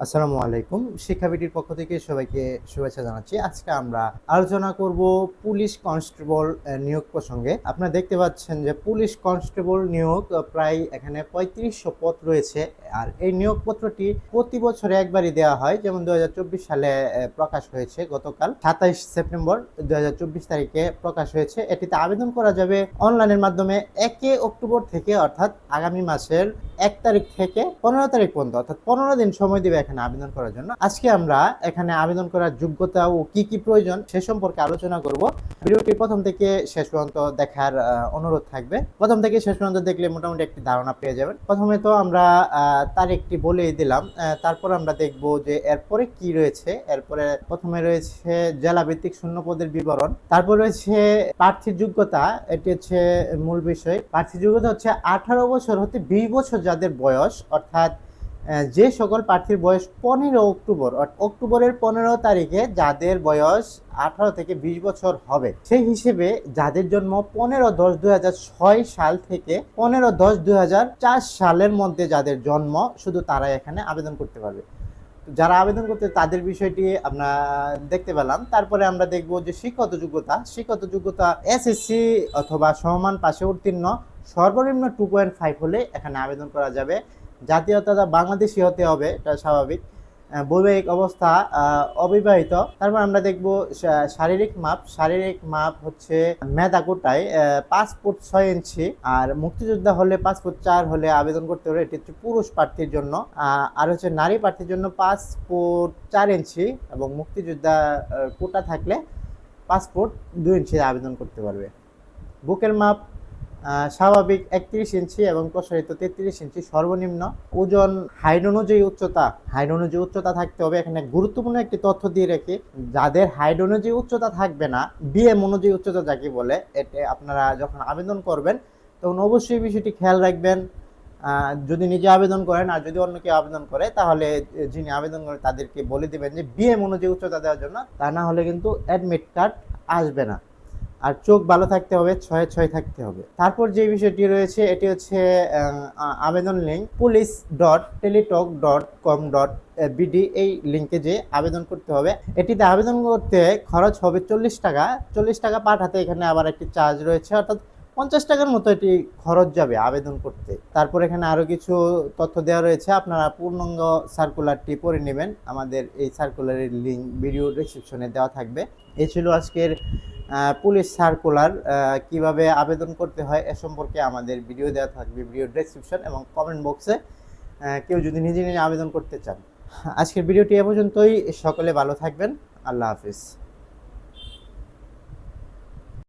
আসসালামু আলাইকুম। শিক্ষাবিটির পক্ষ থেকে সবাইকে শুভেচ্ছা জানাচ্ছি। আজকে আমরা আলোচনা করব পুলিশ কনস্টেবল নিয়োগ প্রসঙ্গে। আপনারা দেখতে পাচ্ছেন যে পুলিশ কনস্টেবল নিয়োগ প্রায় এখানে ৩৫০০ পদ রয়েছে। আর এই নিয়োগপত্রটি প্রতি বছরে একবারই দেওয়া হয়। যেমন ২০২৪ সালে প্রকাশ হয়েছে গতকাল ২৭ সেপ্টেম্বর ২০২৪ তারিখে প্রকাশ হয়েছে। এটিতে আবেদন করা যাবে অনলাইনের মাধ্যমে ১ অক্টোবর থেকে, অর্থাৎ আগামী মাসের ১ তারিখ থেকে ১৫ তারিখ পর্যন্ত, অর্থাৎ ১৫ দিন সময় দিবে এখানে আবেদন করার জন্য। আজকে আমরা এখানে আবেদন করার যোগ্যতা ও কি কি প্রয়োজন সে সম্পর্কে আলোচনা করব। ভিডিওটি প্রথম থেকে শেষ পর্যন্ত দেখার অনুরোধ থাকবে। প্রথম থেকে শেষ পর্যন্ত দেখলে মোটামুটি একটি ধারণা পেয়ে যাবেন। প্রথমে তো আমরা তারিখটি বলেই দিলাম, তারপর আমরা দেখব যে এরপরে কি রয়েছে। এরপরে প্রথমে রয়েছে জেলা ভিত্তিক শূন্য পদের বিবরণ, তারপর রয়েছে প্রার্থীর যোগ্যতা। এটি হচ্ছে মূল বিষয়। প্রার্থীর যোগ্যতা হচ্ছে 18 বছর হতে 20 বছর যাদের বয়স, অর্থাৎ যে সকল প্রার্থীর বয়স 15 অক্টোবর, অক্টোবরের 15 তারিখে যাদের বয়স 18 থেকে 20 বছর হবে, সেই হিসেবে যাদের জন্ম 15-10-2006 সাল থেকে 15-10-2004 সালের মধ্যে যাদের জন্ম, শুধু তারাই এখানে আবেদন করতে পারবে। যারা আবেদন করতে তাদের বিষয়টি আমরা দেখতে পেলাম। তারপরে আমরা দেখব যে শিক্ষাগত যোগ্যতা এসএসসি অথবা সমমান পাশে উত্তীর্ণ, সর্বনিম্ন 2.5 হলে এখানে আবেদন করা যাবে। জাতীয়তা বাংলাদেশি হতে হবে, এটা স্বাভাবিক। বৈবাহিক অবস্থা অবিবাহিত। তারপর আমরা দেখব শারীরিক মাপ হচ্ছে মেধা কোটায় 5 ফুট 6 ইঞ্চি, আর মুক্তিযোদ্ধা হলে 5 ফুট 4 হলে আবেদন করতে হবে। এটি হচ্ছে পুরুষ প্রার্থীর জন্য। আর হচ্ছে নারী প্রার্থীর জন্য 5 ফুট 4 ইঞ্চি, এবং মুক্তিযোদ্ধা কোটা থাকলে 5 ফুট 2 ইঞ্চি আবেদন করতে পারবে। বুকের মাপ স্বাভাবিক 31 ইঞ্চি এবং প্রসারিত 33 ইঞ্চি সর্বনিম্ন। ওজন হাইট অনুযায়ী উচ্চতা থাকতে হবে। এখানে গুরুত্বপূর্ণ একটি তথ্য দিয়ে রেখে, যাদের হাইট অনুযায়ী উচ্চতা থাকবে না, বিএম অনুযায়ী উচ্চতা যাকে বলে, এতে আপনারা যখন আবেদন করবেন তখন অবশ্যই বিষয়টি খেয়াল রাখবেন। যদি নিজে আবেদন করেন আর যদি অন্য কেউ আবেদন করে, তাহলে যিনি আবেদন করে তাদেরকে বলে দেবেন যে বিএম অনুযায়ী উচ্চতা দেওয়ার জন্য, তা না হলে কিন্তু অ্যাডমিট কার্ড আসবে না। আর চোখ ভালো থাকতে হবে, 6'6" থাকতে হবে। তারপর যে বিষয়টি রয়েছে, এটি হচ্ছে আবেদন লিঙ্ক police.teletalk.com.bd, এই লিঙ্কে যে আবেদন করতে হবে। এটিতে আবেদন করতে খরচ হবে 40 টাকা। 40 টাকা পাঠাতে এখানে আবার একটি চার্জ রয়েছে, অর্থাৎ 50 টাকার মতো এটি খরচ যাবে আবেদন করতে। তারপর এখানে আরো কিছু তথ্য দেওয়া রয়েছে, আপনারা পূর্ণাঙ্গ সার্কুলারটি পড়ে নেবেন। আমাদের এই সার্কুলারের লিঙ্ক ভিডিও ডেসক্রিপশনে দেওয়া থাকবে। এই ছিল আজকের পুলিশ সার্কুলার। কিভাবে আবেদন করতে হয় এ সম্পর্কে আমাদের ভিডিও দেওয়া থাকবে ভিডিও ডেসক্রিপশন এবং কমেন্ট বক্সে, কেউ যদি নিজে নিজে আবেদন করতে চান। আজকের ভিডিওটি এ পর্যন্তই। সকলে ভালো থাকবেন। আল্লাহ হাফিজ।